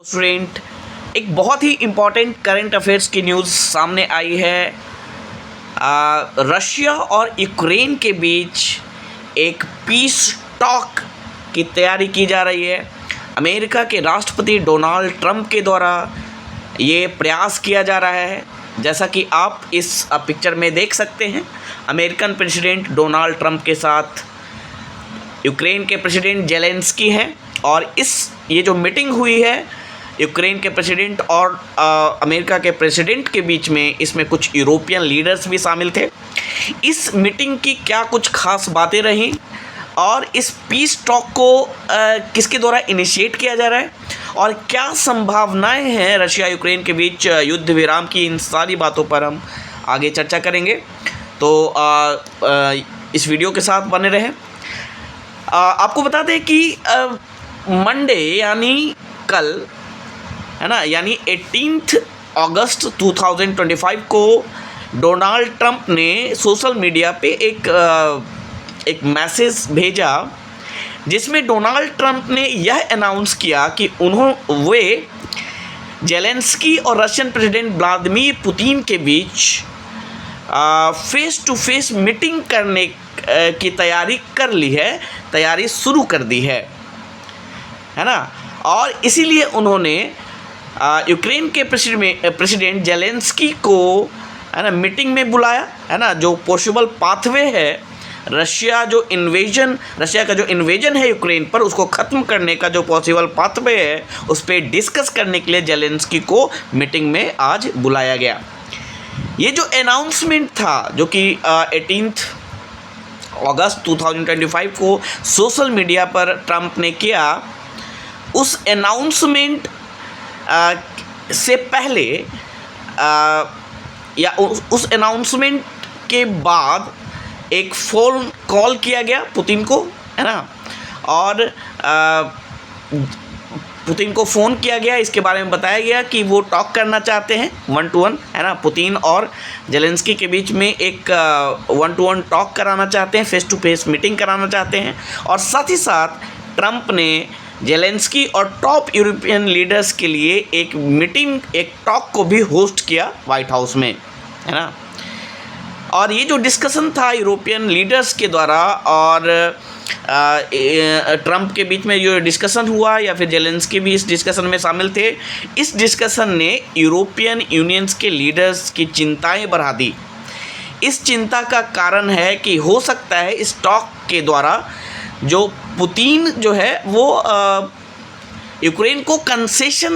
Student, एक बहुत ही important current affairs की न्यूज़ सामने आई है। रशिया और यूक्रेन के बीच एक पीस टॉक की तैयारी की जा रही है। अमेरिका के राष्ट्रपति डोनाल्ड ट्रंप के द्वारा ये प्रयास किया जा रहा है। जैसा कि आप इस पिक्चर में देख सकते हैं, अमेरिकन प्रेसिडेंट डोनाल्ड ट्रंप के साथ यूक्रेन के प्रेसिडेंट जेलेंस्की हैं। और ये जो मीटिंग हुई है यूक्रेन के प्रेसिडेंट और अमेरिका के प्रेसिडेंट के बीच में, इसमें कुछ यूरोपियन लीडर्स भी शामिल थे। इस मीटिंग की क्या कुछ खास बातें रहीं और इस पीस टॉक को किसके द्वारा इनिशिएट किया जा रहा है और क्या संभावनाएं हैं रशिया यूक्रेन के बीच युद्ध विराम की, इन सारी बातों पर हम आगे चर्चा करेंगे। तो इस वीडियो के साथ बने रहें। आपको बता दें कि मंडे यानी कल, है ना, यानी 18 अगस्त 2025 को डोनाल्ड ट्रंप ने सोशल मीडिया पे एक मैसेज भेजा, जिसमें डोनाल्ड ट्रंप ने यह अनाउंस किया कि वे जेलेंस्की और रशियन प्रेसिडेंट व्लादिमीर पुतिन के बीच फेस टू फेस मीटिंग करने की तैयारी कर ली है, तैयारी शुरू कर दी है ना। और इसीलिए उन्होंने यूक्रेन के प्रेसिडेंट जेलेंस्की को, है ना, मीटिंग में बुलाया, है ना। जो पॉसिबल पाथवे है रशिया का जो इन्वेजन है यूक्रेन पर, उसको ख़त्म करने का जो पॉसिबल पाथवे है, उस पर डिस्कस करने के लिए जेलेंस्की को मीटिंग में आज बुलाया गया। ये जो अनाउंसमेंट था, जो कि 18 अगस्त 2025 को सोशल मीडिया पर ट्रंप ने किया, उस अनाउंसमेंट से पहले या उस अनाउंसमेंट के बाद एक फ़ोन कॉल किया गया पुतिन को, है ना। और पुतिन को फ़ोन किया गया, इसके बारे में बताया गया कि वो टॉक करना चाहते हैं 1-to-1, है ना। पुतिन और जेलेंस्की के बीच में एक 1-to-1 टॉक कराना चाहते हैं, फेस टू फेस मीटिंग कराना चाहते हैं। और साथ ही साथ ट्रंप ने जेलेंस्की और टॉप यूरोपियन लीडर्स के लिए एक मीटिंग, एक टॉक को भी होस्ट किया व्हाइट हाउस में, है ना। और ये जो डिस्कशन था यूरोपियन लीडर्स के द्वारा और ट्रंप के बीच में जो डिस्कशन हुआ, या फिर जेलेंस्की भी इस डिस्कशन में शामिल थे, इस डिस्कशन ने यूरोपियन यूनियंस के लीडर्स की चिंताएं बढ़ा दी। इस चिंता का कारण है कि हो सकता है इस टॉक के द्वारा जो पुतिन जो है वो यूक्रेन को कंसेशन,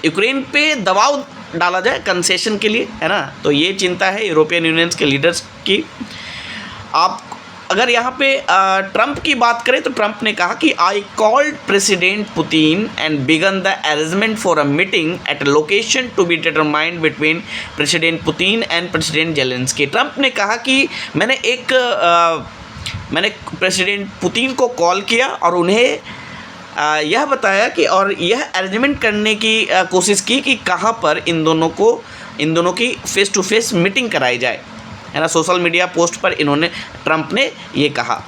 यूक्रेन पे दबाव डाला जाए कंसेशन के लिए, है ना। तो ये चिंता है यूरोपियन यूनियंस के लीडर्स की। आप अगर यहाँ पे ट्रंप की बात करें तो ट्रंप ने कहा कि I called President Putin and began the arrangement for a meeting at a location to be determined between President Putin and President Zelensky. Trump ने कहा कि मैंने प्रेसिडेंट पुतिन को कॉल किया और उन्हें यह बताया कि और यह अरेंजमेंट करने की कोशिश की कि कहाँ पर इन दोनों की फेस टू फेस मीटिंग कराई जाए, है ना। सोशल मीडिया पोस्ट पर ट्रंप ने ये कहा।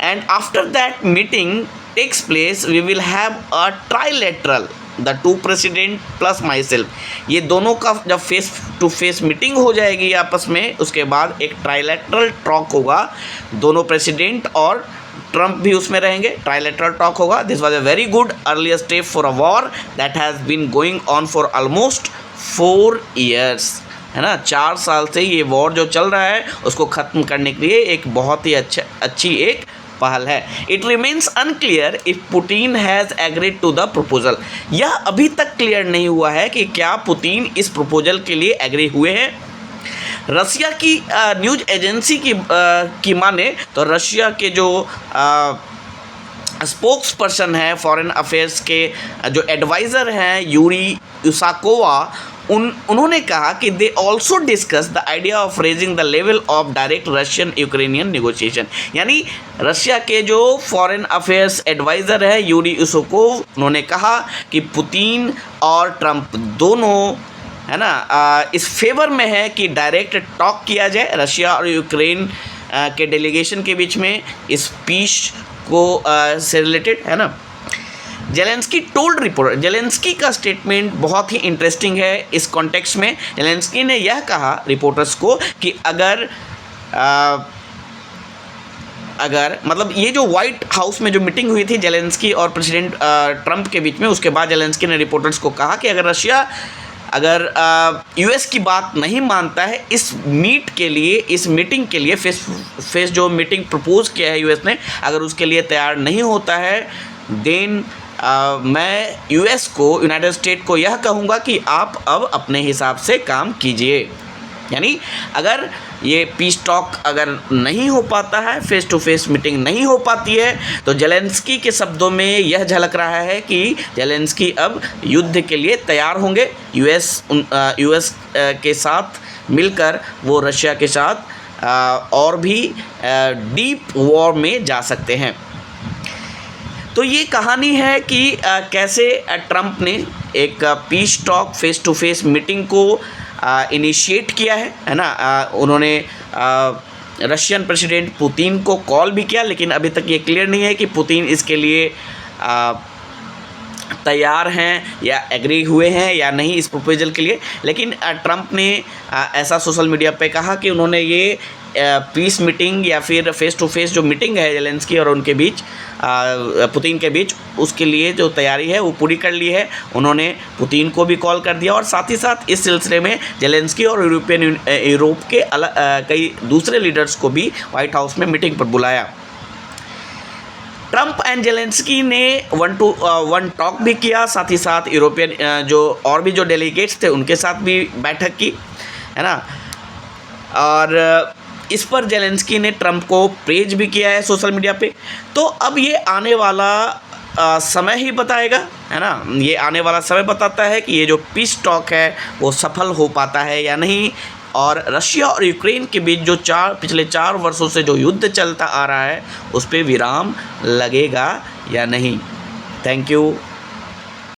And after that meeting takes place we will have a trilateral, the two president plus myself. ये दोनों का जब फेस टू फेस मीटिंग हो जाएगी आपस में, उसके बाद एक ट्राइलेटरल टॉक होगा, दोनों प्रेसिडेंट और ट्रंप भी उसमें रहेंगे, ट्राइलेटरल टॉक होगा। This was a very good earlier step for a war that has been going on for almost 4 years, है ना। 4 साल से ये वॉर जो चल रहा है उसको ख़त्म करने के लिए एक बहुत ही अच्छी एक पहल है। It remains unclear if Putin has agreed to the proposal. यह अभी तक क्लियर नहीं हुआ है कि क्या पुतिन इस प्रपोजल के लिए एग्री हुए हैं। रशिया की न्यूज़ एजेंसी की माने तो रशिया के जो स्पोक्स पर्सन है फॉरेन अफेयर्स के, जो एडवाइज़र हैं यूरी यूसाकोवा, उन्होंने कहा कि they also discuss the idea of raising the level of direct Russian Ukrainian negotiation. यानी रशिया के जो फॉरेन अफेयर्स एडवाइज़र है यूरी यूसाकोव, उन्होंने कहा कि पुतिन और ट्रंप दोनों, है ना, इस फेवर में है कि डायरेक्ट टॉक किया जाए रशिया और यूक्रेन के डेलीगेशन के बीच में, इस पीस को से रिलेटेड, है ना। जेलेंस्की टोल्ड रिपोर्टर, जेलेंस्की का स्टेटमेंट बहुत ही इंटरेस्टिंग है इस कॉन्टेक्स्ट में। जेलेंस्की ने यह कहा रिपोर्टर्स को कि अगर मतलब ये जो व्हाइट हाउस में जो मीटिंग हुई थी जेलेंस्की और प्रेसिडेंट ट्रंप के बीच में, उसके बाद जेलेंस्की ने रिपोर्टर्स को कहा कि अगर रशिया यूएस की बात नहीं मानता है इस मीटिंग के लिए फेस जो मीटिंग प्रपोज किया है यूएस ने, अगर उसके लिए तैयार नहीं होता है, देन मैं यूएस को, यूनाइटेड स्टेट को यह कहूँगा कि आप अब अपने हिसाब से काम कीजिए। यानी अगर ये पीस टॉक अगर नहीं हो पाता है, फेस टू फेस मीटिंग नहीं हो पाती है, तो जेलेंस्की के शब्दों में यह झलक रहा है कि जेलेंस्की अब युद्ध के लिए तैयार होंगे। यूएस के साथ मिलकर वो रशिया के साथ और भी डीप वॉर में जा सकते हैं। तो ये कहानी है कि कैसे ट्रंप ने एक peace talk face to face meeting को इनिशिएट किया है ना। उन्होंने रशियन प्रेसिडेंट पुतिन को कॉल भी किया, लेकिन अभी तक ये क्लियर नहीं है कि पुतिन इसके लिए तैयार हैं या एग्री हुए हैं या नहीं इस प्रपोजल के लिए। लेकिन ट्रंप ने ऐसा सोशल मीडिया पे कहा कि उन्होंने ये पीस मीटिंग या फिर फेस टू फेस जो मीटिंग है जेलेंस्की और उनके बीच, पुतिन के बीच, उसके लिए जो तैयारी है वो पूरी कर ली है। उन्होंने पुतिन को भी कॉल कर दिया और साथ ही साथ इस सिलसिले में जेलेंस्की और यूरोप के कई दूसरे लीडर्स को भी व्हाइट हाउस में मीटिंग पर बुलाया। ट्रंप एंड जेलेंस्की ने 1-to-1 टॉक भी किया, साथ ही साथ यूरोपियन जो और भी जो डेलीगेट्स थे उनके साथ भी बैठक की, है ना। और इस पर जेलेंस्की ने ट्रंप को प्रेज भी किया है सोशल मीडिया पे। तो अब ये आने वाला समय ही बताएगा, है ना। ये आने वाला समय बताता है कि ये जो पीस टॉक है वो सफल हो पाता है या नहीं, और रशिया और यूक्रेन के बीच जो पिछले 4 वर्षों से जो युद्ध चलता आ रहा है उस पर विराम लगेगा या नहीं। Thank you.